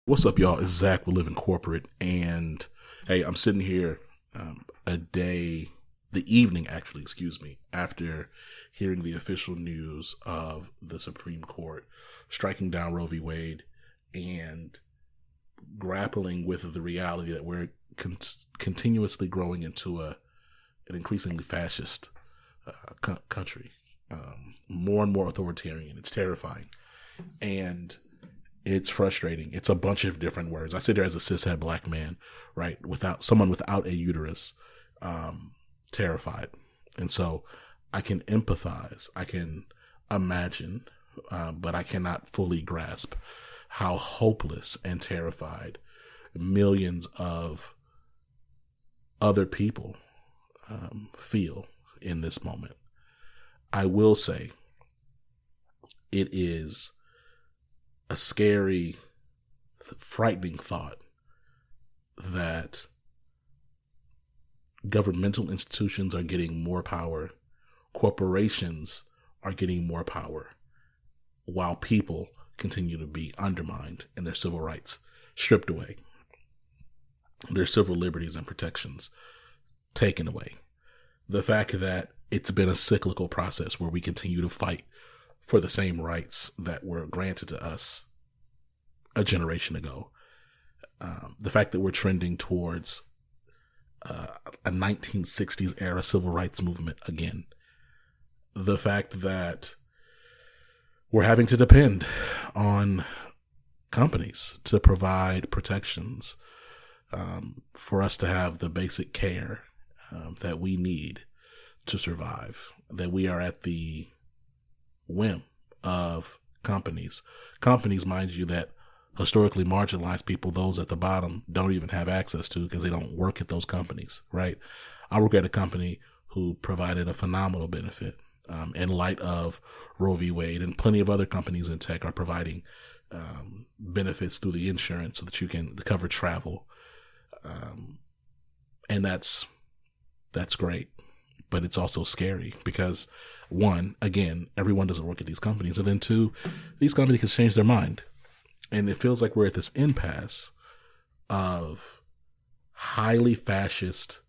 What's up, y'all? It's Zach. We live in corporate, and hey, I'm sitting here the evening, actually, excuse me, after hearing the official news of the Supreme Court striking down Roe v. Wade and grappling with the reality that we're continuously growing into an increasingly fascist country, more and more authoritarian. It's terrifying, and it's frustrating. It's a bunch of different words. I sit there as a cishet black man, right, without someone without a uterus, terrified, and so I can empathize. I can imagine, but I cannot fully grasp how hopeless and terrified millions of other people feel in this moment. I will say it is a scary, frightening thought that governmental institutions are getting more power, corporations are getting more power, while people continue to be undermined and their civil rights stripped away, their civil liberties and protections taken away. The fact that it's been a cyclical process where we continue to fight for the same rights that were granted to us a generation ago. The fact that we're trending towards a 1960s era civil rights movement again. The fact that we're having to depend on companies to provide protections for us to have the basic care that we need to survive, that we are at the whim of companies. Companies, mind you, that historically marginalized people, those at the bottom, don't even have access to because they don't work at those companies, right? I work at a company who provided a phenomenal benefit in light of Roe v. Wade, and plenty of other companies in tech are providing benefits through the insurance so that you can cover travel. And that's great, but it's also scary because, one, again, everyone doesn't work at these companies, and then two, these companies can change their mind. And it feels like we're at this impasse of highly fascist,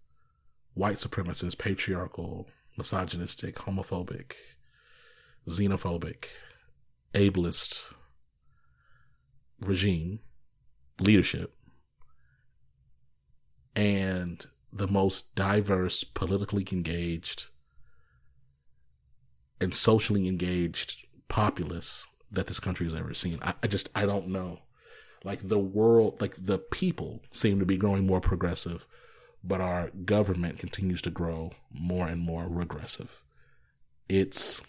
white supremacist, patriarchal, misogynistic, homophobic, xenophobic, ableist regime leadership and the most diverse, politically engaged, and socially engaged populace that this country has ever seen. I don't know. Like the world, like the people seem to be growing more progressive, but our government continues to grow more and more regressive. It's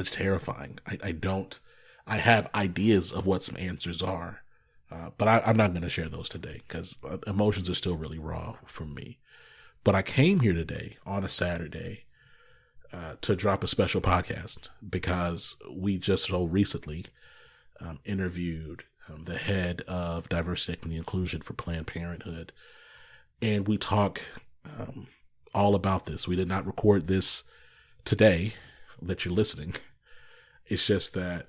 terrifying. I have ideas of what some answers are, but I'm not going to share those today because emotions are still really raw for me. But I came here today on a Saturday to drop a special podcast because we just so recently interviewed the head of diversity, equity, and inclusion for Planned Parenthood. And we talk all about this. We did not record this today that you're listening. It's just that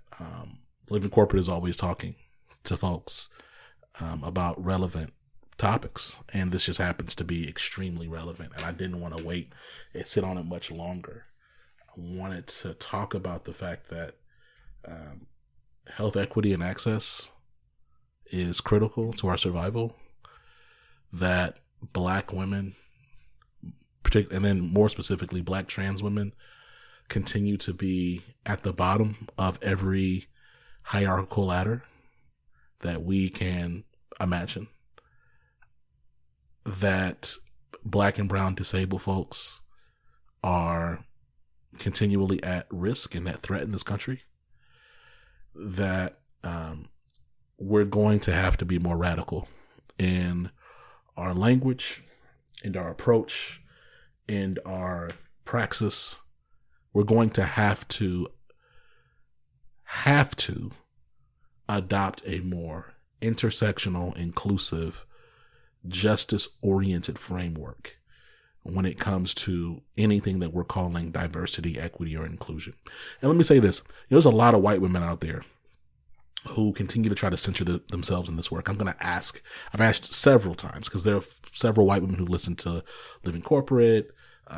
Living Corporate is always talking to folks about relevant topics. And this just happens to be extremely relevant. And I didn't want to wait and sit on it much longer. I wanted to talk about the fact that health equity and access is critical to our survival, that Black women, and then more specifically Black trans women, continue to be at the bottom of every hierarchical ladder that we can imagine, that Black and brown disabled folks are continually at risk and at threat in this country, that we're going to have to be more radical in our language and our approach and our praxis. We're going to have to adopt a more intersectional, inclusive, justice-oriented framework when it comes to anything that we're calling diversity, equity, or inclusion. And let me say this. There's a lot of white women out there who continue to try to censor themselves in this work. I've asked several times, because there are several white women who listen to Living Corporate.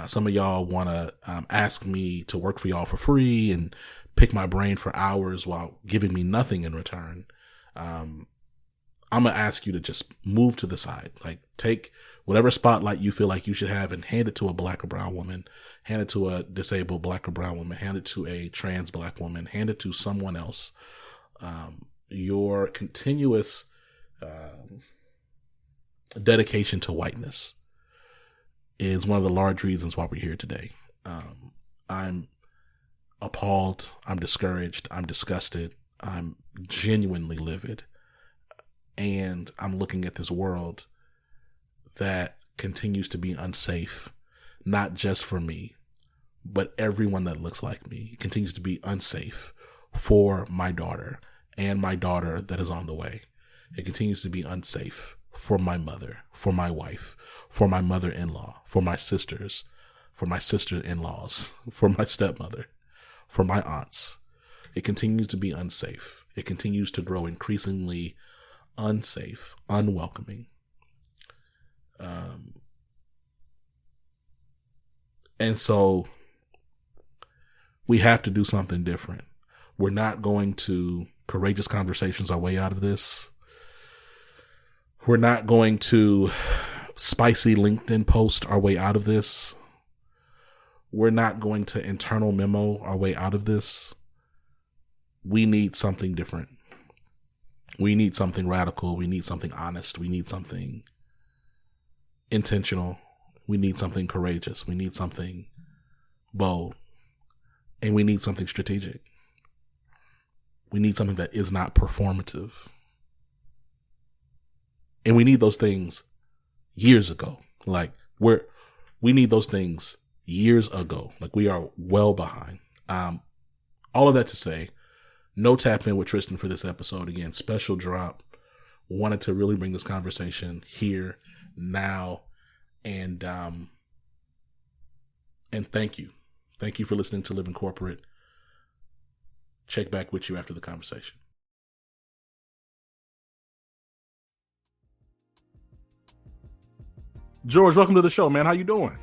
Some of y'all want to ask me to work for y'all for free and pick my brain for hours while giving me nothing in return. I'm going to ask you to just move to the side. Like, take whatever spotlight you feel like you should have and hand it to a black or brown woman, hand it to a disabled black or brown woman, hand it to a trans black woman, hand it to someone else. Your continuous dedication to whiteness is one of the large reasons why we're here today. I'm appalled. I'm discouraged. I'm disgusted. I'm genuinely livid. And I'm looking at this world that continues to be unsafe, not just for me, but everyone that looks like me. It continues to be unsafe for my daughter and my daughter that is on the way. It continues to be unsafe for my mother, for my wife, for my mother-in-law, for my sisters, for my sister-in-laws, for my stepmother, for my aunts. It continues to be unsafe. It continues to grow increasingly unsafe, unwelcoming. And so we have to do something different. We're not going to courageous conversations our way out of this. We're not going to spicy LinkedIn post our way out of this. We're not going to internal memo our way out of this. We need something different. We need something radical. We need something honest. We need something intentional. We need something courageous. We need something bold. And we need something strategic. We need something that is not performative. And we need those things years ago. Like, we need those things years ago. Like, we are well behind. All of that to say, no tap in with Tristan for this episode. Again, special drop. Wanted to really bring this conversation here, now, and thank you. Thank you for listening to Living Corporate. Check back with you after the conversation. George, welcome to the show, man. How you doing?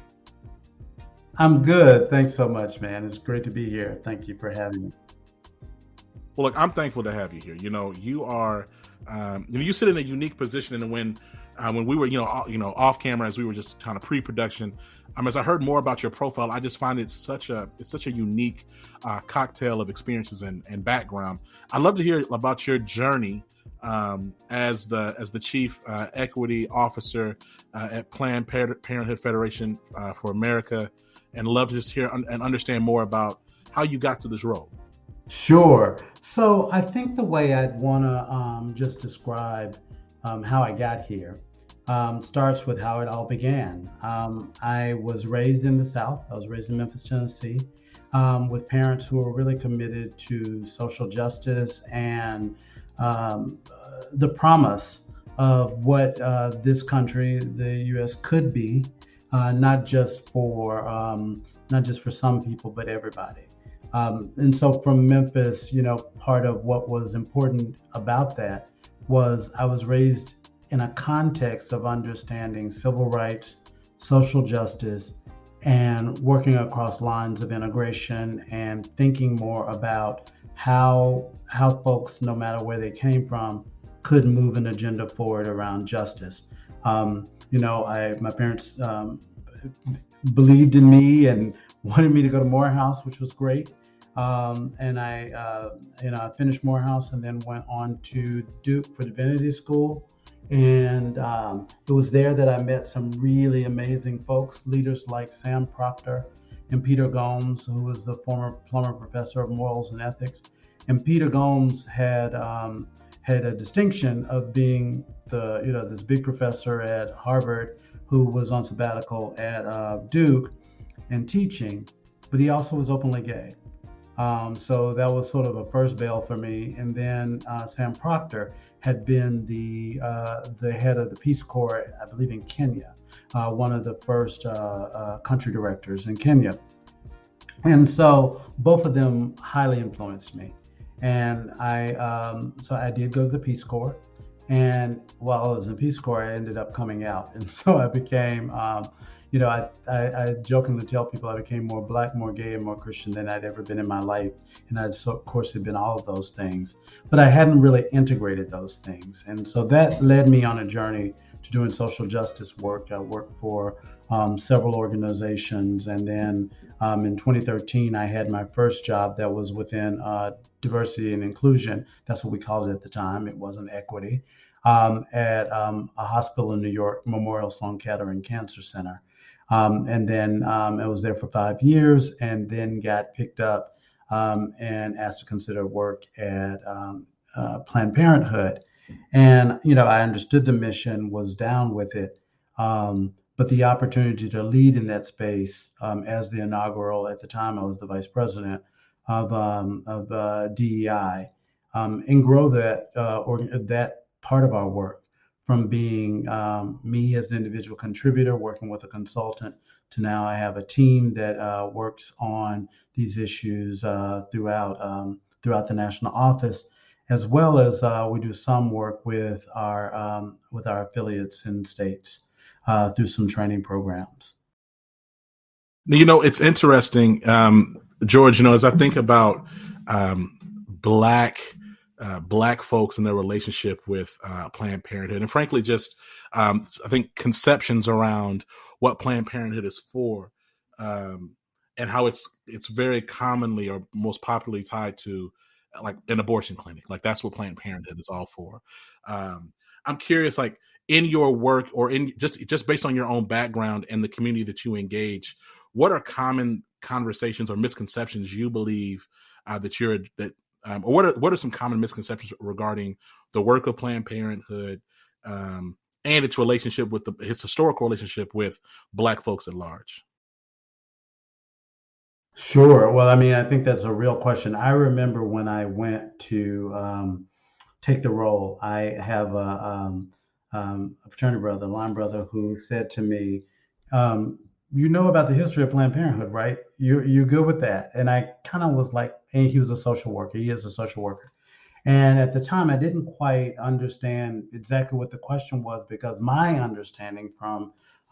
I'm good. Thanks so much, man. It's great to be here. Thank you for having me. Well, look, I'm thankful to have you here. You are, you sit in a unique position, and when we were, off camera, as we were just kind of pre-production, as I heard more about your profile, I just find it's such a unique cocktail of experiences and background. I'd love to hear about your journey as the chief equity officer at Planned Parenthood Federation for America, and love to just hear and understand more about how you got to this role. Sure. So I think the way I'd want to just describe how I got here starts with how it all began. I was raised in the South. I was raised in Memphis, Tennessee, with parents who were really committed to social justice and the promise of what this country, the U.S., could be, not just for some people, but everybody. And so from Memphis, part of what was important about that was I was raised in a context of understanding civil rights, social justice, and working across lines of integration and thinking more about how folks, no matter where they came from, could move an agenda forward around justice. My parents believed in me and wanted me to go to Morehouse, which was great. And I finished Morehouse and then went on to Duke for Divinity School. And it was there that I met some really amazing folks, leaders like Sam Proctor and Peter Gomes, who was the former Plummer Professor of Morals and Ethics. And Peter Gomes had a distinction of being this big professor at Harvard who was on sabbatical at Duke and teaching, but he also was openly gay. So that was sort of a first bail for me. And then Sam Proctor had been the head of the Peace Corps, I believe, in Kenya, one of the first country directors in Kenya. And so both of them highly influenced me. And so I did go to the Peace Corps. And while I was in Peace Corps, I ended up coming out. And so I became, I jokingly tell people I became more black, more gay, and more Christian than I'd ever been in my life. And I, so, of course, had been all of those things. But I hadn't really integrated those things. And so that led me on a journey to doing social justice work. I worked for several organizations. And then in 2013, I had my first job that was within diversity and inclusion. That's what we called it at the time. It wasn't equity. At a hospital in New York, Memorial Sloan Kettering Cancer Center. And then I was there for 5 years and then got picked up and asked to consider work at Planned Parenthood. And, I understood the mission, was down with it. But the opportunity to lead in that space as the inaugural, at the time I was the vice president of DEI, and grow that part of our work from being me as an individual contributor working with a consultant to now I have a team that works on these issues throughout the national office, as well as we do some work with our affiliates in states through some training programs. It's interesting, George. As I think about black black folks and their relationship with Planned Parenthood, and frankly, just I think conceptions around what Planned Parenthood is for, and how it's very commonly or most popularly tied to like an abortion clinic. Like that's what Planned Parenthood is all for. I'm curious, like in your work or in just based on your own background and the community that you engage, what are common conversations or misconceptions you believe or what are some common misconceptions regarding the work of Planned Parenthood and its relationship with its historical relationship with Black folks at large? Sure. Well, I mean, I think that's a real question. I remember when I went to take the role, I have a fraternity brother, a line brother, who said to me, "You know about the history of Planned Parenthood, right? You good with that?" And I kind of was like, and he was a social worker. He is a social worker. And at the time, I didn't quite understand exactly what the question was because my understanding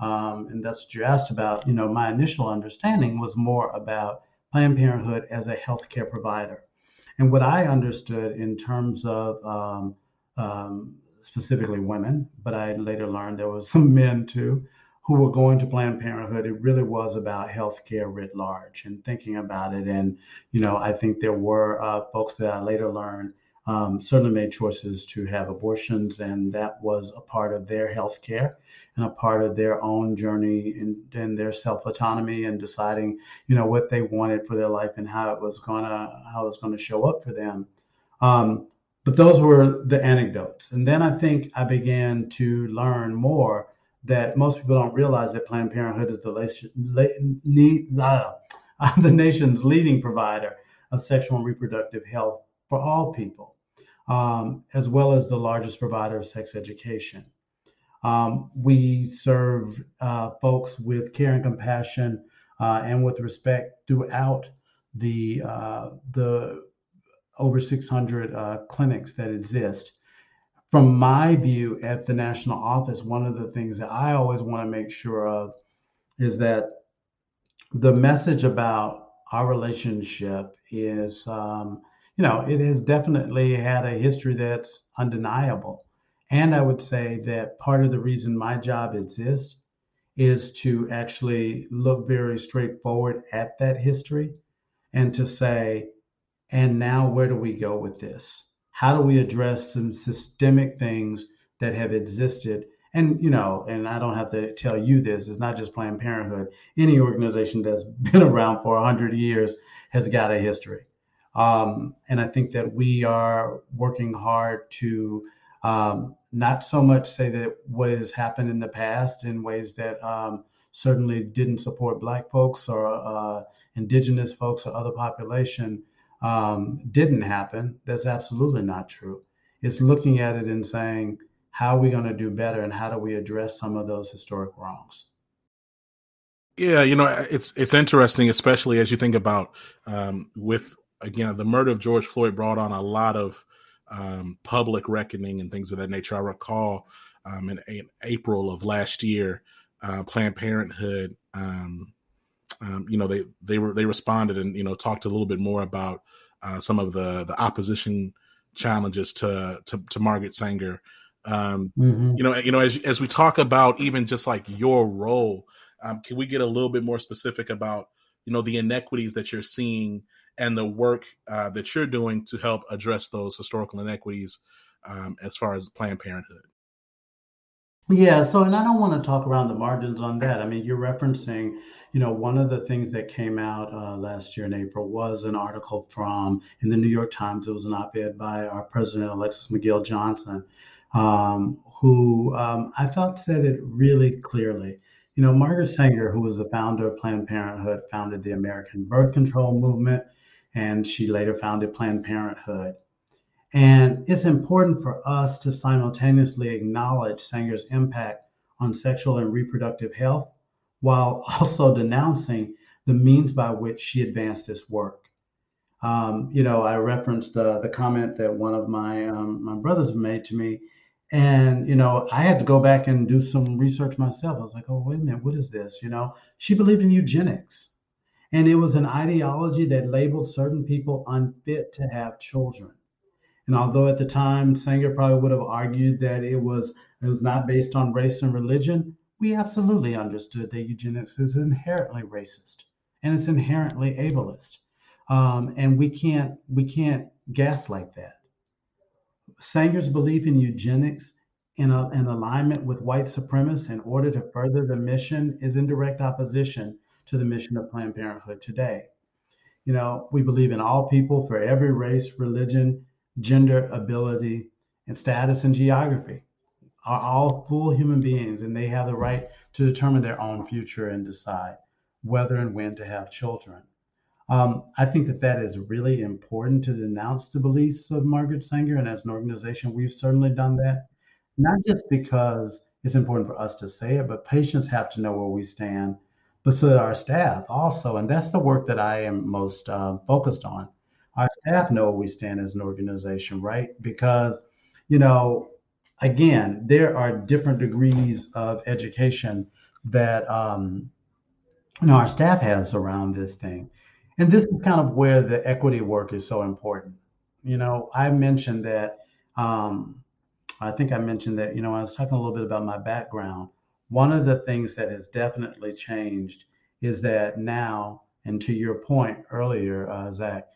and that's what you asked about, my initial understanding was more about Planned Parenthood as a healthcare provider. And what I understood in terms of specifically women, but I later learned there was some men too who were going to Planned Parenthood. It really was about healthcare writ large and thinking about it. And, I think there were folks that I later learned certainly made choices to have abortions, and that was a part of their health care and a part of their own journey and their self autonomy and deciding, what they wanted for their life and how it was gonna show up for them. Um, but those were the anecdotes, and then I think I began to learn more that most people don't realize that Planned Parenthood is the nation's leading provider of sexual and reproductive health for all people, as well as the largest provider of sex education. We serve folks with care and compassion and with respect throughout the over 600 clinics that exist. From my view at the national office, one of the things that I always want to make sure of is that the message about our relationship is, it has definitely had a history that's undeniable. And I would say that part of the reason my job exists is to actually look very straightforward at that history and to say, and now, where do we go with this? How do we address some systemic things that have existed? And, and I don't have to tell you this, it's not just Planned Parenthood. Any organization that's been around for 100 years has got a history. And I think that we are working hard to not so much say that what has happened in the past in ways that certainly didn't support Black folks or Indigenous folks or other population didn't happen. That's absolutely not true. It's looking at it and saying, how are we going to do better and how do we address some of those historic wrongs? Yeah, it's interesting, especially as you think about with again, the murder of George Floyd brought on a lot of public reckoning and things of that nature. I recall in April of last year, Planned Parenthood, they responded and talked a little bit more about some of the opposition challenges to Margaret Sanger. Hmm. As we talk about even just like your role, can we get a little bit more specific about the inequities that you're seeing and the work that you're doing to help address those historical inequities as far as Planned Parenthood? Yeah, so and I don't want to talk around the margins on that. I mean, you're referencing, one of the things that came out last year in April was an article from in the New York Times. It was an op-ed by our president, Alexis McGill Johnson, who I thought said it really clearly. Margaret Sanger, who was the founder of Planned Parenthood, founded the American Birth Control Movement, and she later founded Planned Parenthood. And it's important for us to simultaneously acknowledge Sanger's impact on sexual and reproductive health while also denouncing the means by which she advanced this work. I referenced the comment that one of my brothers made to me, and I had to go back and do some research myself. I was like, oh, wait a minute, what is this? She believed in eugenics, and it was an ideology that labeled certain people unfit to have children. And although at the time Sanger probably would have argued that it was not based on race and religion, we absolutely understood that eugenics is inherently racist and it's inherently ableist. And we can't gaslight that. Sanger's belief in eugenics in alignment with white supremacists in order to further the mission is in direct opposition to the mission of Planned Parenthood today. We believe in all people for every race, religion, gender, ability, and status and geography are all full human beings, and they have the right to determine their own future and decide whether and when to have children. I think that is really important to denounce the beliefs of Margaret Sanger, and as an organization, we've certainly done that. Not just because it's important for us to say it, but patients have to know where we stand, but so that our staff also, and that's the work that I am most focused on. Our staff know where we stand as an organization, right? Because, you know, again, there are different degrees of education that our staff has around this thing. And this is kind of where the equity work is so important. I mentioned that, um, I think I mentioned that, I was talking a little bit about my background. One of the things that has definitely changed is that now, and to your point earlier, Zach,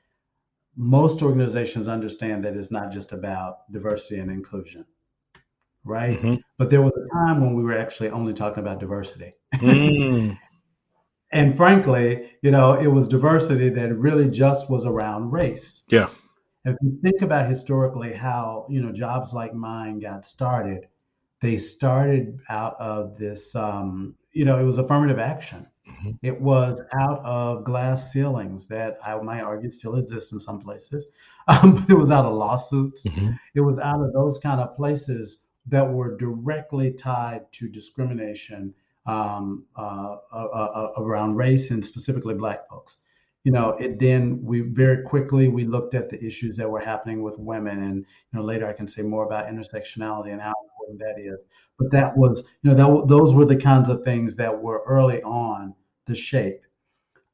most organizations understand that it's not just about diversity and inclusion, right? Mm-hmm. But there was a time when we were actually only talking about diversity. Mm. And frankly, it was diversity that really just was around race. Yeah. If you think about historically how, jobs like mine got started, they started out of this, it was affirmative action. Mm-hmm. It was out of glass ceilings that I might argue still exist in some places. But it was out of lawsuits. Mm-hmm. It was out of those kind of places that were directly tied to discrimination around race and specifically Black folks. It then we very quickly we looked at the issues that were happening with women, and later I can say more about intersectionality and how important that is. But that was, those were the kinds of things that were early on the shape.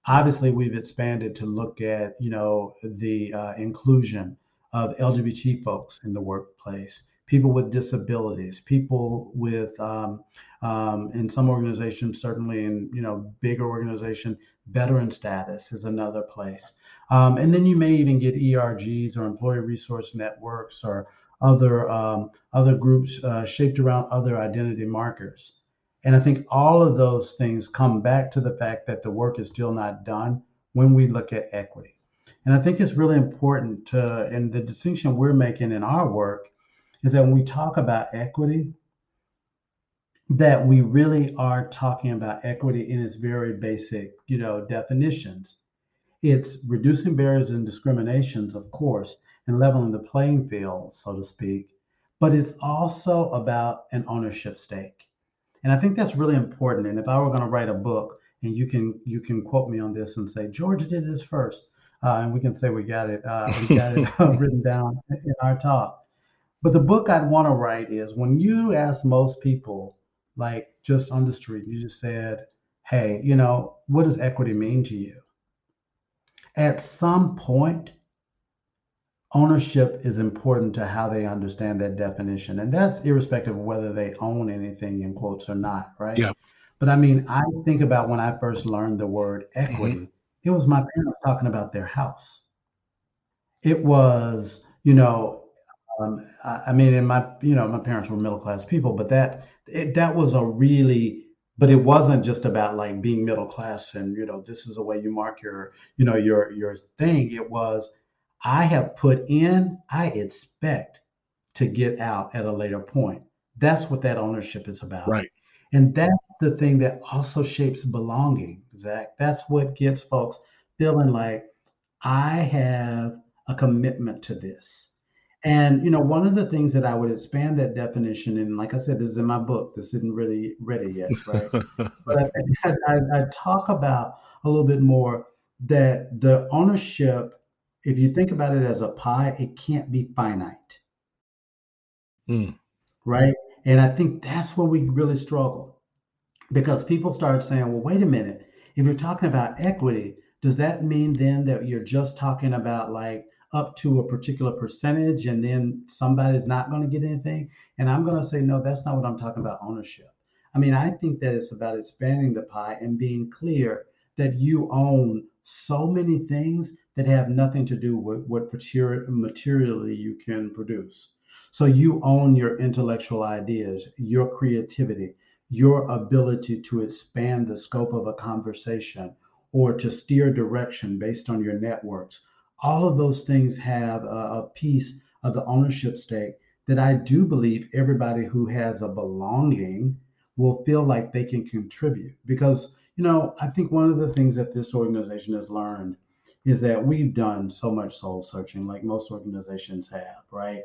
Obviously, we've expanded to look at, the inclusion of LGBT folks in the workplace, people with disabilities, people with, in some organizations, certainly in, bigger organization, veteran status is another place. And then you may even get ERGs or employee resource networks or other groups shaped around other identity markers. And I think all of those things come back to the fact that the work is still not done when we look at equity. And I think it's really important and the distinction we're making in our work is that when we talk about equity, that we really are talking about equity in its very basic, definitions. It's reducing barriers and discriminations, of course, and leveling the playing field, so to speak. But it's also about an ownership stake. And I think that's really important. And if I were going to write a book, and you can quote me on this and say George did this first, and we can say we got it written down in our talk. But the book I'd want to write is when you ask most people, like just on the street, you just said, hey, what does equity mean to you? At some point, ownership is important to how they understand that definition. And that's irrespective of whether they own anything in quotes or not, right? Yeah. But I mean, I think about when I first learned the word Hmm. equity, it was my parents talking about their house. It was, I mean, and my parents were middle class people, but that was a really, but it wasn't just about like being middle class and this is the way you mark your thing. It was, I have put in, I expect to get out at a later point. That's what that ownership is about, Right. and that's the thing that also shapes belonging, Zach. That's what gets folks feeling like I have a commitment to this. And one of the things that I would expand that definition, and like I said, this is in my book. This isn't really ready yet, right? But I think I talk about a little bit more that the ownership, if you think about it as a pie, it can't be finite, Mm. right? And I think that's where we really struggle because people start saying, well, wait a minute. If you're talking about equity, does that mean then that you're just talking about like up to a particular percentage and then somebody's not going to get anything? And I'm going to say, no, that's not what I'm talking about ownership. I mean, I think that it's about expanding the pie and being clear that you own so many things that have nothing to do with what materially you can produce. So you own your intellectual ideas, your creativity, your ability to expand the scope of a conversation or to steer direction based on your networks. All of those things have a piece of the ownership stake that I do believe everybody who has a belonging will feel like they can contribute. Because, I think one of the things that this organization has learned is that we've done so much soul searching, like most organizations have, right?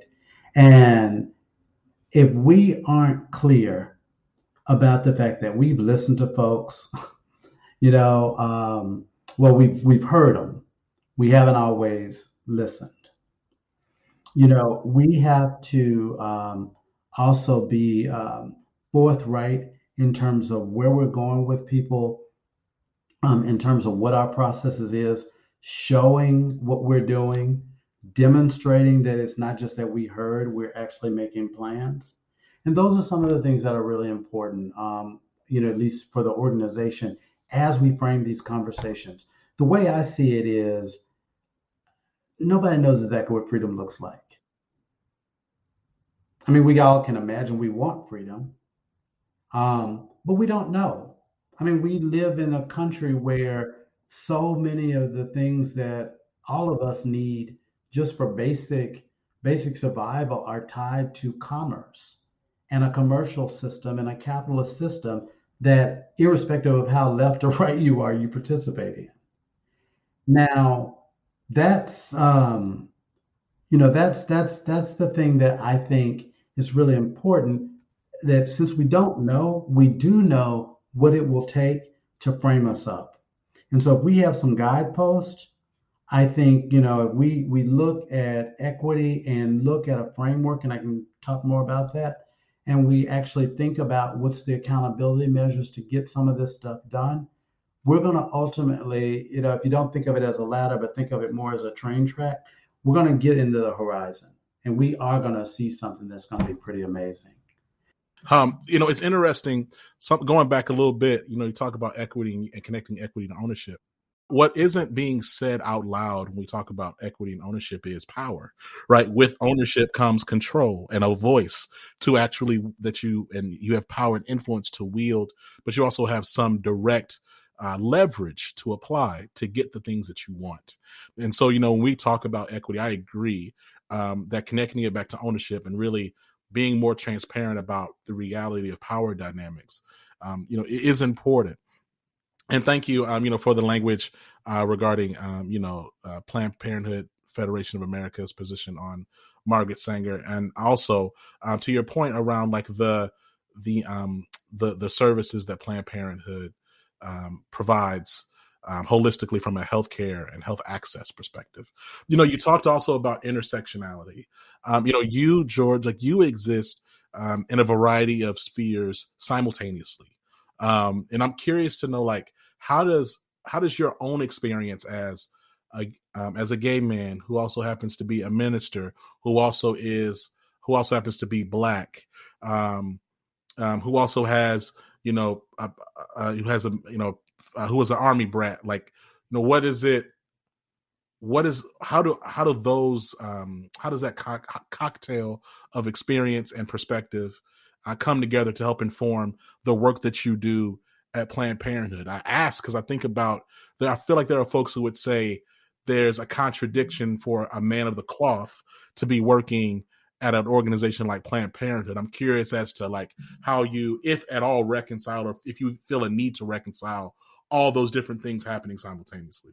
And if we aren't clear about the fact that we've listened to folks. You know, well, we've heard them. We haven't always listened. We have to also be forthright in terms of where we're going with people, in terms of what our processes is, showing what we're doing, demonstrating that it's not just that we heard, we're actually making plans. And those are some of the things that are really important, at least for the organization as we frame these conversations. The way I see it is nobody knows exactly what freedom looks like. I mean, we all can imagine we want freedom, but we don't know. I mean, we live in a country where so many of the things that all of us need just for basic survival are tied to commerce and a commercial system and a capitalist system that, irrespective of how left or right you are, you participate in. Now, that's that's the thing that I think is really important, that since we don't know, we do know what it will take to frame us up. And so if we have some guideposts, I think, if we look at equity and look at a framework, and I can talk more about that, and we actually think about what's the accountability measures to get some of this stuff done, we're going to ultimately, if you don't think of it as a ladder, but think of it more as a train track, we're going to get into the horizon and we are going to see something that's going to be pretty amazing. It's interesting. Going back a little bit, you talk about equity and connecting equity to ownership. What isn't being said out loud when we talk about equity and ownership is power, right? With ownership comes control and a voice to actually that you have power and influence to wield, but you also have some direct leverage to apply to get the things that you want. And so, when we talk about equity, I agree that connecting it back to ownership and really being more transparent about the reality of power dynamics, it is important. And thank you, for the language regarding, Planned Parenthood Federation of America's position on Margaret Sanger, and also to your point around like the services that Planned Parenthood provides holistically from a healthcare and health access perspective. You talked also about intersectionality. You, George, like you exist in a variety of spheres simultaneously. And I'm curious to know, like, how does your own experience as a gay man who also happens to be a minister, who also happens to be Black, um, who also has who has a who was an army brat, like, what is it, what is how does that cocktail of experience and perspective come together to help inform the work that you do at Planned Parenthood? I ask because I think about that. I feel like there are folks who would say there's a contradiction for a man of the cloth to be working at an organization like Planned Parenthood. I'm curious as to, like, how you, if at all, reconcile, or if you feel a need to reconcile all those different things happening simultaneously.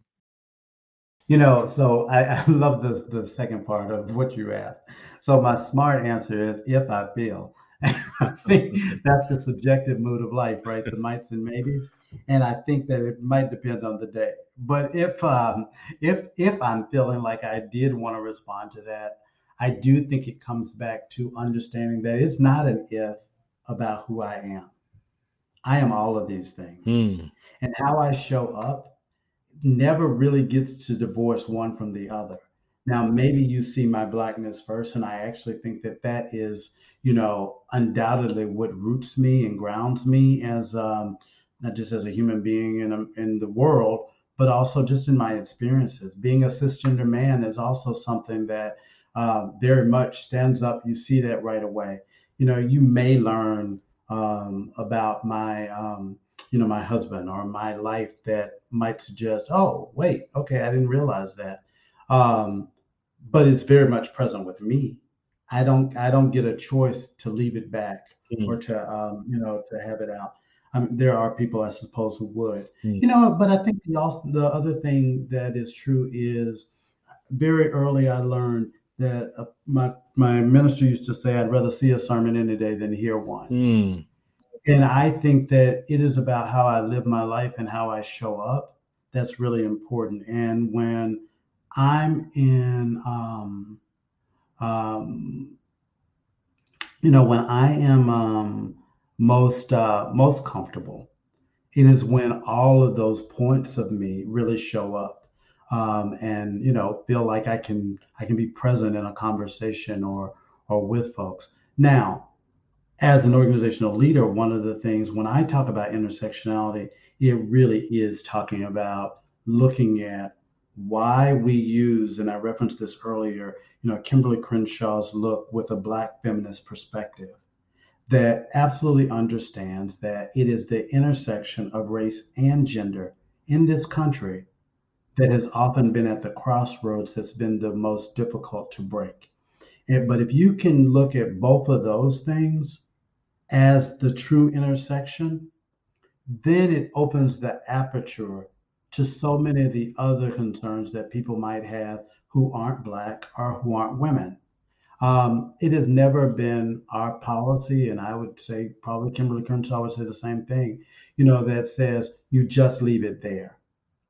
So I love the second part of what you asked. So my smart answer is if I feel. I think that's the subjective mood of life, right? The mights and maybes. And I think that it might depend on the day. But if I'm feeling like I did want to respond to that, I do think it comes back to understanding that it's not an if about who I am. I am all of these things. Hmm. And how I show up never really gets to divorce one from the other. Now, maybe you see my Blackness first, and I actually think that that is, undoubtedly what roots me and grounds me as not just as a human being in the world, but also just in my experiences. Being a cisgender man is also something that very much stands up. You see that right away. You may learn about my husband or my life that might suggest, oh, wait, okay, I didn't realize that. Um, but it's very much present with me. I don't get a choice to leave it back or Hmm. to have it out. There are people, I suppose, who would. Hmm. But I think the other thing that is true is very early I learned that my minister used to say, I'd rather see a sermon any day than hear one. Hmm. And I think that it is about how I live my life and how I show up. That's really important. And when I'm in, um, when I am most comfortable, it is when all of those points of me really show up, and feel like I can be present in a conversation or with folks. Now, as an organizational leader, one of the things when I talk about intersectionality, it really is talking about looking at why we use, and I referenced this earlier, Kimberly Crenshaw's look with a Black feminist perspective that absolutely understands that it is the intersection of race and gender in this country that has often been at the crossroads that's been the most difficult to break. But if you can look at both of those things as the true intersection, then it opens the aperture to so many of the other concerns that people might have who aren't Black or who aren't women. It has never been our policy, and I would say probably Kimberly Crenshaw would say the same thing, that says you just leave it there.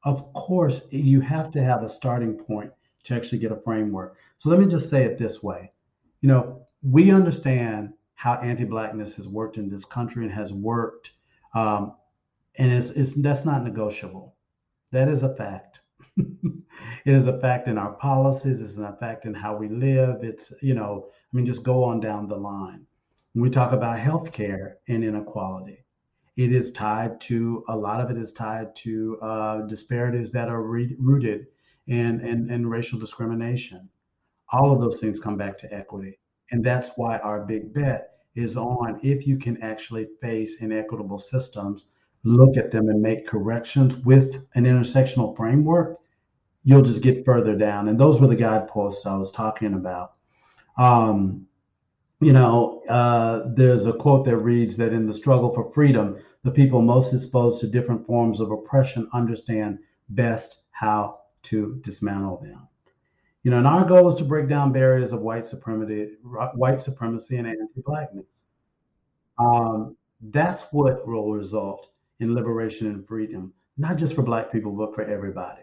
Of course, you have to have a starting point to actually get a framework. So let me just say it this way. We understand how anti-Blackness has worked in this country and has worked, um, and that's not negotiable. That is a fact. It is a fact in our policies. It's a fact in how we live. Just go on down the line. When we talk about healthcare and inequality, a lot of it is tied to disparities that are rooted in racial discrimination. All of those things come back to equity. And that's why our big bet is on if you can actually face inequitable systems, look at them and make corrections with an intersectional framework, you'll just get further down. And those were the guideposts I was talking about. Um, there's a quote that reads that in the struggle for freedom, the people most exposed to different forms of oppression understand best how to dismantle them. And our goal is to break down barriers of white supremacy and anti-blackness. That's what will result in liberation and freedom. not just for Black people, but for everybody.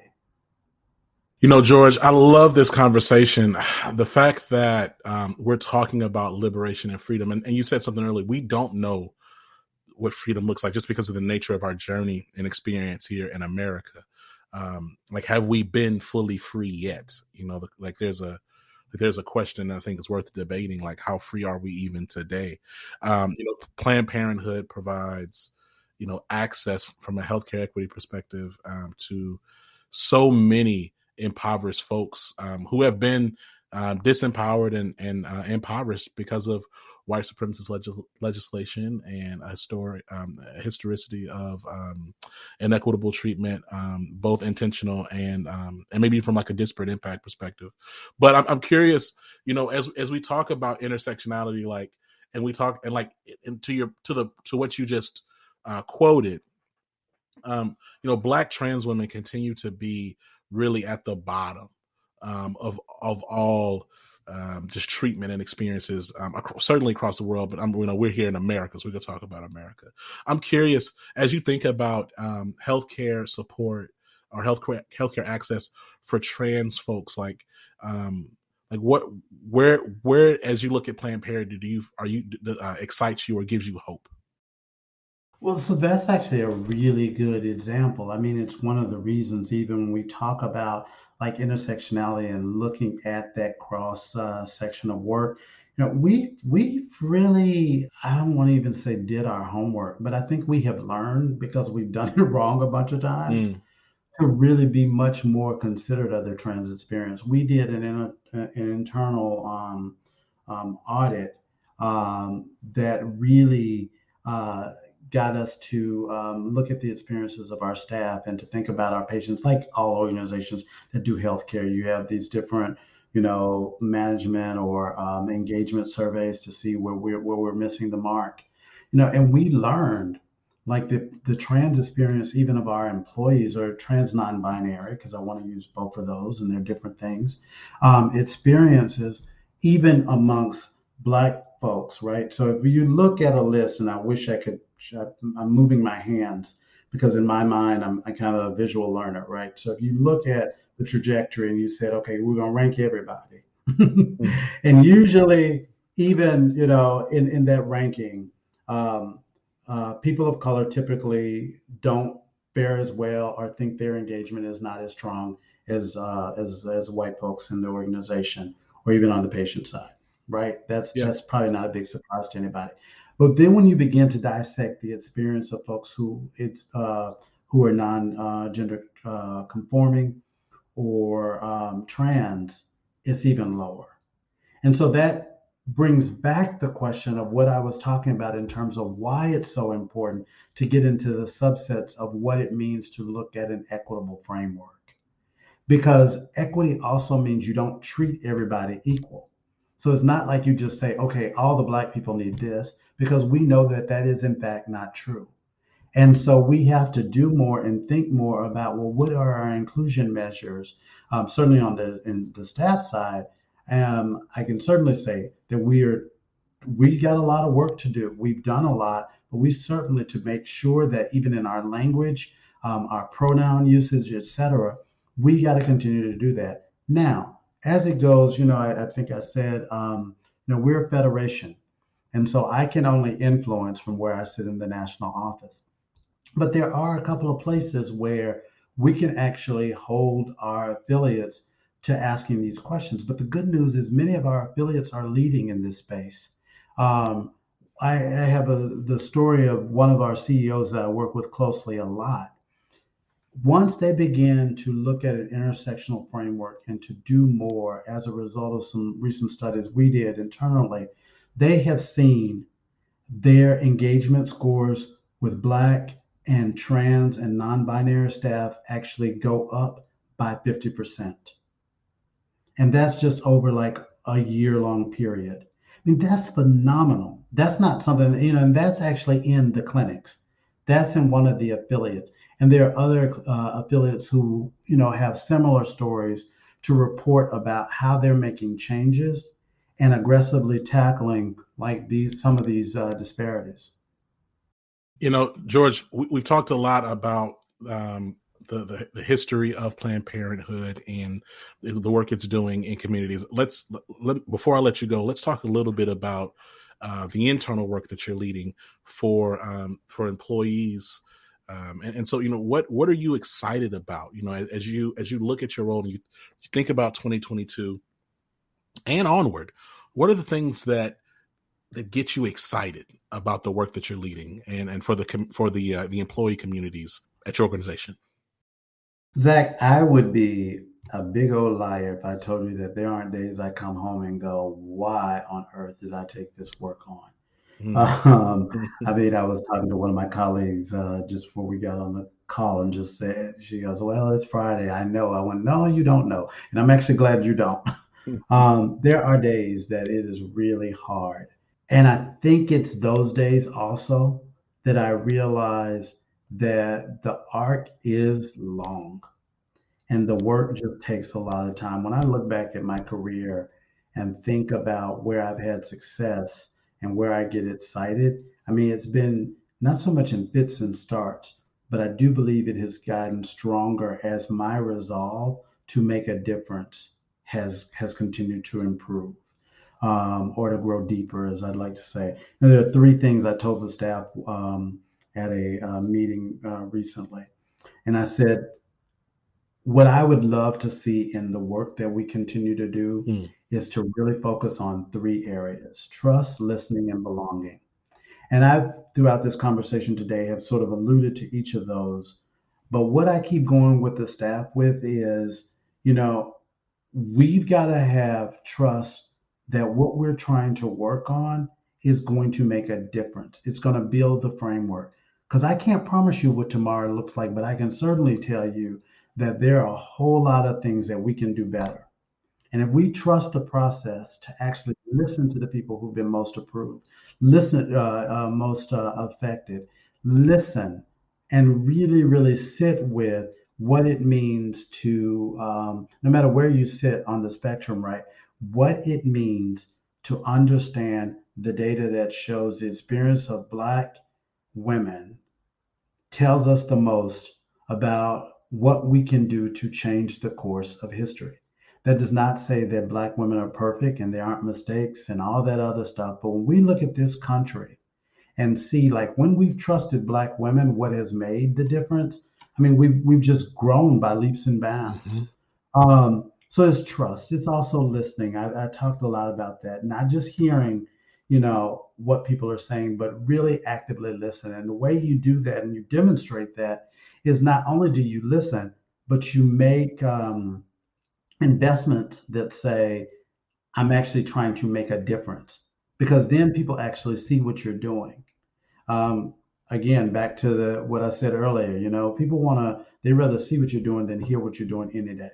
George, I love this conversation. The fact that we're talking about liberation and freedom, and you said something earlier, we don't know what freedom looks like just because of the nature of our journey and experience here in America. Like, have we been fully free yet? Like there's a question I think is worth debating. Like, how free are we even today? Planned Parenthood provides, access from a healthcare equity perspective to so many impoverished folks who have been disempowered and impoverished because of white supremacist legislation and historicity of inequitable treatment, both intentional and maybe from like a disparate impact perspective. But I'm curious, as we talk about intersectionality, like, and we talk and like and to what you just quoted, Black trans women continue to be really at the bottom of all just treatment and experiences, certainly across the world. But we're here in America, so we can talk about America. I'm curious, as you think about healthcare support or healthcare access for trans folks, like what, where, as you look at Planned Parenthood, excites you or gives you hope? Well, so that's actually a really good example. I mean, it's one of the reasons, even when we talk about like intersectionality and looking at that cross section of work, we really, I don't want to even say did our homework, but I think we have learned because we've done it wrong a bunch of times Mm, to really be much more considerate of their trans experience. We did an internal audit that really uh, got us to look at the experiences of our staff and to think about our patients. Like all organizations that do healthcare, you have these different, management or engagement surveys to see where we're missing the mark. And we learned like the trans experience even of our employees or trans non-binary, because I want to use both of those and they're different things, experiences even amongst Black folks, right? So if you look at a list, and I wish I could, I'm moving my hands because in my mind, I'm kind of a visual learner, right? So if you look at the trajectory and you said, okay, we're going to rank everybody. mm, And usually, even, in that ranking, um, people of color typically don't fare as well or think their engagement is not as strong as white folks in the organization or even on the patient side, right? That's yeah. that's probably not a big surprise to anybody. But then when you begin to dissect the experience of folks who are non-gender conforming or trans, it's even lower. And so that brings back the question of what I was talking about in terms of why it's so important to get into the subsets of what it means to look at an equitable framework. Because equity also means you don't treat everybody equal. So it's not like you just say, okay, all the Black people need this, because we know that that is in fact not true. And so we have to do more and think more about, well, what are our inclusion measures? Certainly on the staff side, I can certainly say that we got a lot of work to do. We've done a lot, but we certainly to make sure that even in our language, our pronoun usage, etc., we got to continue to do that. Now, as it goes, I think I said, we're a federation, and so I can only influence from where I sit in the national office. But there are a couple of places where we can actually hold our affiliates to asking these questions. But the good news is many of our affiliates are leading in this space. Um, I have the story of one of our CEOs that I work with closely a lot. Once they begin to look at an intersectional framework and to do more as a result of some recent studies we did internally, they have seen their engagement scores with Black and trans and non-binary staff actually go up by 50%. And that's just over like a year-long period. I mean, that's phenomenal. That's not something, and that's actually in the clinics. That's in one of the affiliates. And there are other affiliates who, have similar stories to report about how they're making changes and aggressively tackling like some of these disparities. George, we've talked a lot about um, the history of Planned Parenthood and the work it's doing in communities. Before I let you go, let's talk a little bit about the internal work that you're leading for employees. And so, what are you excited about? As you look at your role and you think about 2022 and onward, what are the things that get you excited about the work that you're leading and for the employee communities at your organization? Zach, I would be a big old liar if I told you that there aren't days I come home and go, why on earth did I take this work on? Mm. Um, I mean, I was talking to one of my colleagues just before we got on the call and just said, she goes, well, it's Friday. I know. I went, no, you don't know. And I'm actually glad you don't. There are days that it is really hard. And I think it's those days also that I realize that the arc is long and the work just takes a lot of time. When I look back at my career and think about where I've had success and where I get excited, I mean, it's been not so much in fits and starts, but I do believe it has gotten stronger as my resolve to make a difference has continued to improve. Or to grow deeper, as I'd like to say. Now, there are three things I told the staff at a meeting recently. And I said, what I would love to see in the work that we continue to do Mm. is to really focus on three areas: trust, listening, and belonging. And I've, throughout this conversation today, have sort of alluded to each of those. But what I keep going with the staff with is, you know, we've got to have trust that what we're trying to work on is going to make a difference. It's going to build the framework. Because I can't promise you what tomorrow looks like, but I can certainly tell you that there are a whole lot of things that we can do better. And if we trust the process to actually listen to the people who've been most approved, listen, most affected, listen, and really, really sit with what it means to, no matter where you sit on the spectrum, right? What it means to understand the data that shows the experience of Black women tells us the most about what we can do to change the course of history. That does not say that Black women are perfect and there aren't mistakes and all that other stuff. But when we look at this country and see, like, when we've trusted Black women, what has made the difference? I mean, we've just grown by leaps and Hmm. bounds. So it's trust. It's also listening. I talked a lot about that, not just hearing, what people are saying, but really actively listen. And the way you do that and you demonstrate that is not only do you listen, but you make investments that say, I'm actually trying to make a difference, because then people actually see what you're doing. Um, Again, back to what I said earlier, people they rather see what you're doing than hear what you're doing any day.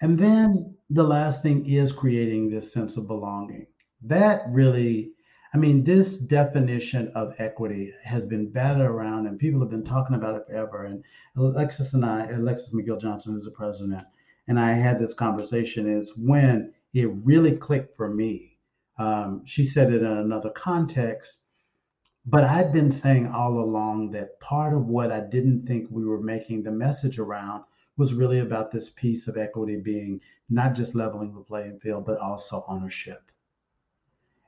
And then the last thing is creating this sense of belonging. That really, I mean, this definition of equity has been batted around and people have been talking about it forever. And Alexis McGill Johnson, who's the president, and I had this conversation, is when it really clicked for me. She said it in another context, but I'd been saying all along that part of what I didn't think we were making the message around was really about this piece of equity being not just leveling the playing field, but also ownership.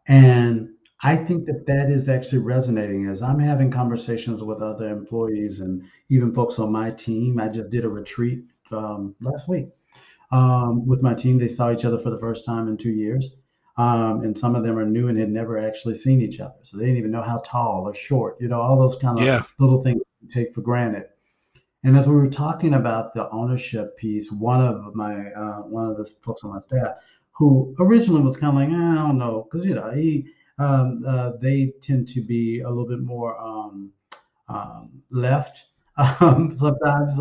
And I think that that is actually resonating as I'm having conversations with other employees and even folks on my team. I just did a retreat last week with my team. They saw each other for the first time in 2 years. And some of them are new and had never actually seen each other. So they didn't even know how tall or short, all those kind of Yeah. little things you take for granted. And as we were talking about the ownership piece, one of the folks on my staff, who originally was kind of like, I don't know, because they tend to be a little bit more left sometimes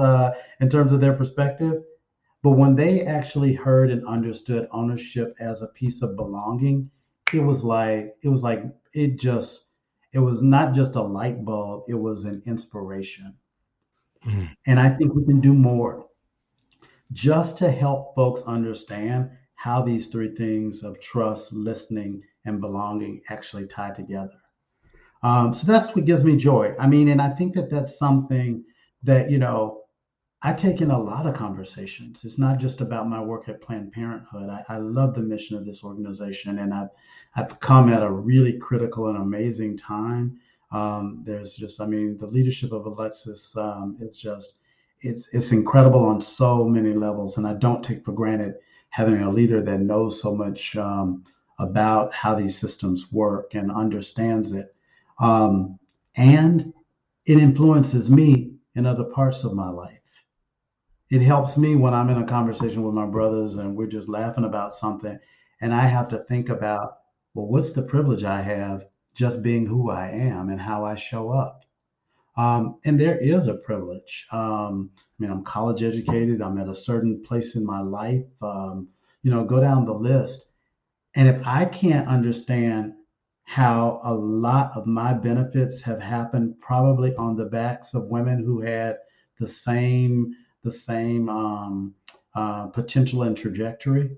in terms of their perspective. But when they actually heard and understood ownership as a piece of belonging, it was not just a light bulb, it was an inspiration. Mm. And I think we can do more just to help folks understand how these three things of trust, listening, and belonging actually tie together. So that's what gives me joy. I mean, and I think that that's something that, I take in a lot of conversations. It's not just about my work at Planned Parenthood. I love the mission of this organization, and I've come at a really critical and amazing time. There's just, I mean, the leadership of Alexis, it's incredible on so many levels, and I don't take for granted having a leader that knows so much about how these systems work and understands it, and it influences me in other parts of my life. It helps me when I'm in a conversation with my brothers and we're just laughing about something, and I have to think about, well, what's the privilege I have just being who I am and how I show up? And there is a privilege. I mean, I'm college educated. I'm at a certain place in my life. Go down the list. And if I can't understand how a lot of my benefits have happened probably on the backs of women who had the same potential and trajectory,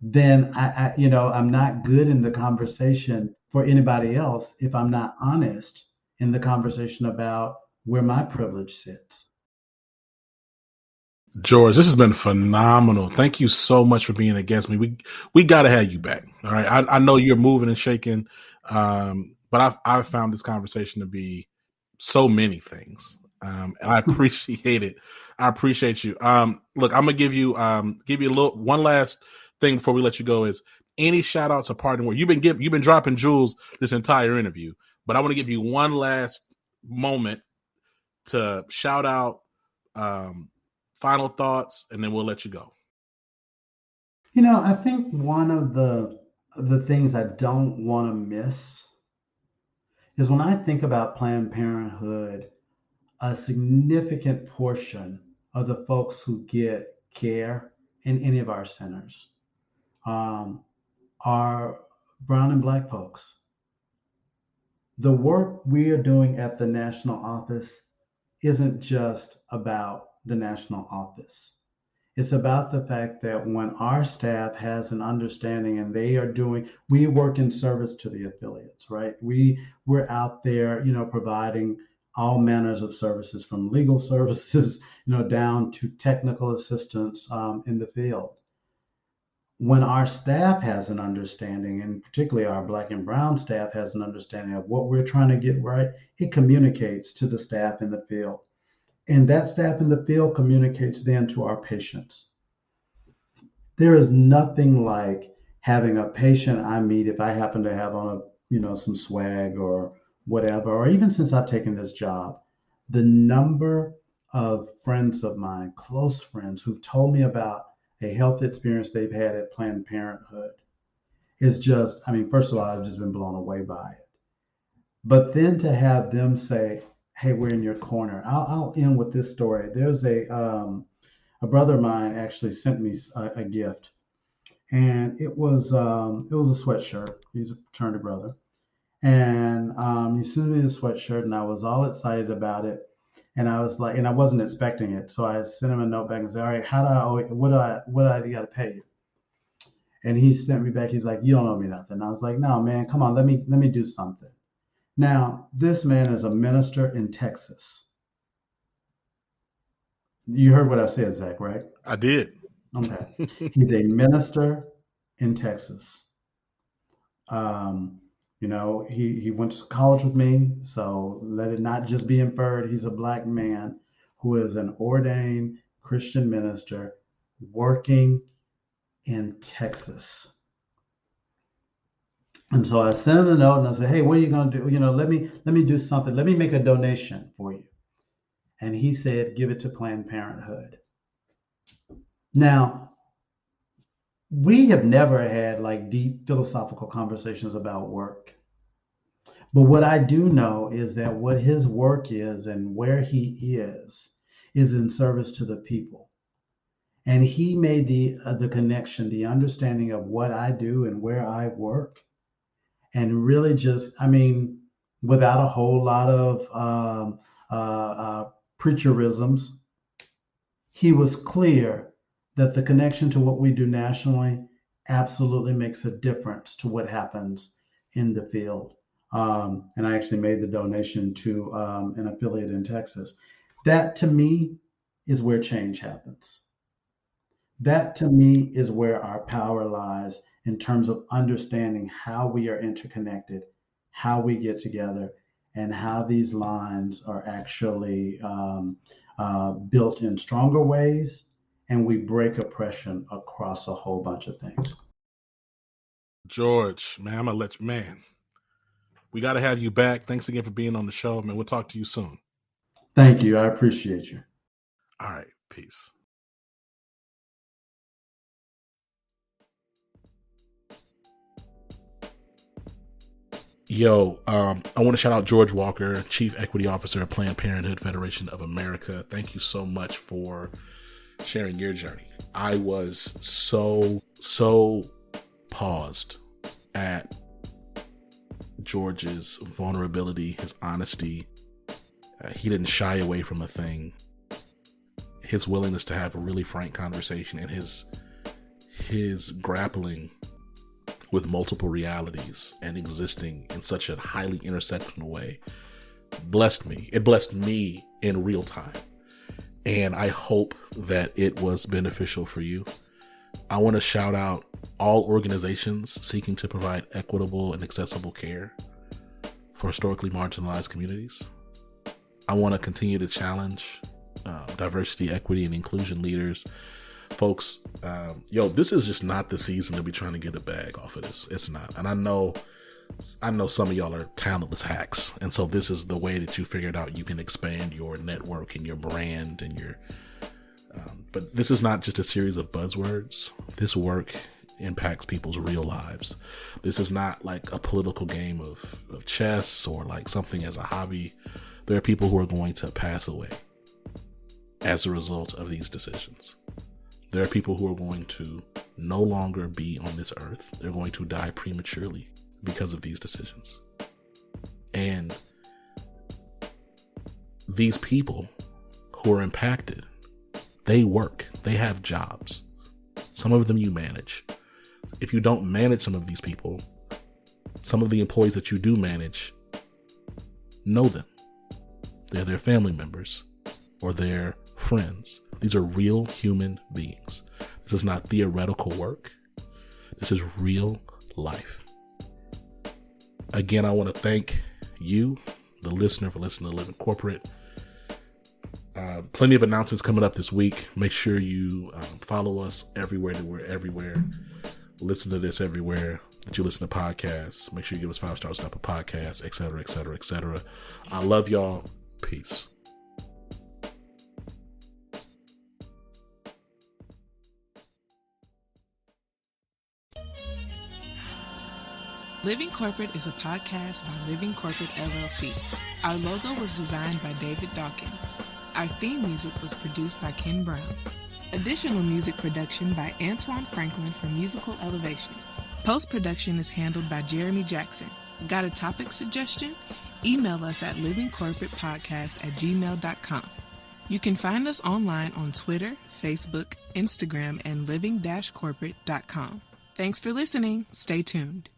then I'm not good in the conversation for anybody else if I'm not honest in the conversation about where my privilege sits. George, this has been phenomenal. Thank you so much for being a guest. We got to have you back. All right. I know you're moving and shaking, but I've found this conversation to be so many things. And I appreciate it. I appreciate you. Look, I'm gonna give you a little one last thing before we let you go. Is any shout outs or parting where you've been dropping jewels this entire interview, but I want to give you one last moment to shout out, final thoughts, and then we'll let you go. I think one of the things I don't want to miss is when I think about Planned Parenthood, a significant portion of the folks who get care in any of our centers um, are brown and black folks. The work we are doing at the national office isn't just about the national office. It's about the fact that when our staff has an understanding and we work in service to the affiliates, right? We're out there, providing all manners of services from legal services, down to technical assistance in the field. When our staff has an understanding, and particularly our black and brown staff has an understanding of what we're trying to get right, it communicates to the staff in the field. And that staff in the field communicates then to our patients. There is nothing like having a patient I meet if I happen to have on some swag or whatever, or even since I've taken this job, the number of friends of mine, close friends, who've told me about a health experience they've had at Planned Parenthood is just, I mean, first of all, I've just been blown away by it. But then to have them say, "Hey, we're in your corner." I'll end with this story. There's a brother of mine actually sent me a gift, and it was a sweatshirt. He's a fraternity brother, and he sent me the sweatshirt, and I was all excited about it, and I was like, and I wasn't expecting it, so I sent him a note back and said, "All right, how do I owe it? What do I got to pay you?" And he sent me back. He's like, "You don't owe me nothing." I was like, "No, man, come on, let me do something." Now, this man is a minister in Texas. You heard what I said, Zach, right? I did. Okay. He's a minister in Texas. He went to college with me, so let it not just be inferred. He's a black man who is an ordained Christian minister working in Texas. And so I sent him a note and I said, "Hey, what are you going to do? Let me do something. Let me make a donation for you." And he said, "Give it to Planned Parenthood." Now, we have never had like deep philosophical conversations about work. But what I do know is that what his work is and where he is in service to the people. And he made the connection, the understanding of what I do and where I work, and really just, I mean, without a whole lot of preacherisms, he was clear that the connection to what we do nationally absolutely makes a difference to what happens in the field. And I actually made the donation to an affiliate in Texas. That to me is where change happens. That to me is where our power lies in terms of understanding how we are interconnected, how we get together, and how these lines are actually built in stronger ways, and we break oppression across a whole bunch of things. George, man, I'm gonna let you, man. We got to have you back. Thanks again for being on the show, man. We'll talk to you soon. Thank you. I appreciate you. All right, peace. Yo, I want to shout out George Walker, Chief Equity Officer at Planned Parenthood Federation of America. Thank you so much for sharing your journey. I was so paused at George's vulnerability, his honesty. He didn't shy away from a thing. His willingness to have a really frank conversation and his grappling with multiple realities and existing in such a highly intersectional way blessed me. It blessed me in real time. And I hope that it was beneficial for you. I want to shout out all organizations seeking to provide equitable and accessible care for historically marginalized communities. I want to continue to challenge diversity, equity, and inclusion leaders. Folks, this is just not the season to be trying to get a bag off of this. It's not. And I know some of y'all are talentless hacks. And so this is the way that you figured out you can expand your network and your brand and your, but this is not just a series of buzzwords. This work impacts people's real lives. This is not like a political game of chess or like something as a hobby. There are people who are going to pass away as a result of these decisions. There are people who are going to no longer be on this earth. They're going to die prematurely because of these decisions. And these people who are impacted, they work, they have jobs. Some of them you manage. If you don't manage some of these people, some of the employees that you do manage know them. They're their family members or their friends. These are real human beings. This is not theoretical work. This is real life. Again, I want to thank you, the listener, for listening to Living Corporate. Plenty of announcements coming up this week. Make sure you follow us everywhere that we're everywhere. Listen to this everywhere that you listen to podcasts. Make sure you give us 5 stars on Apple Podcasts, et cetera, et cetera, et cetera. I love y'all. Peace. Living Corporate is a podcast by Living Corporate LLC. Our logo was designed by David Dawkins. Our theme music was produced by Ken Brown. Additional music production by Antoine Franklin for Musical Elevation. Post-production is handled by Jeremy Jackson. Got a topic suggestion? Email us at livingcorporatepodcast@gmail.com. You can find us online on Twitter, Facebook, Instagram, and living-corporate.com. Thanks for listening. Stay tuned.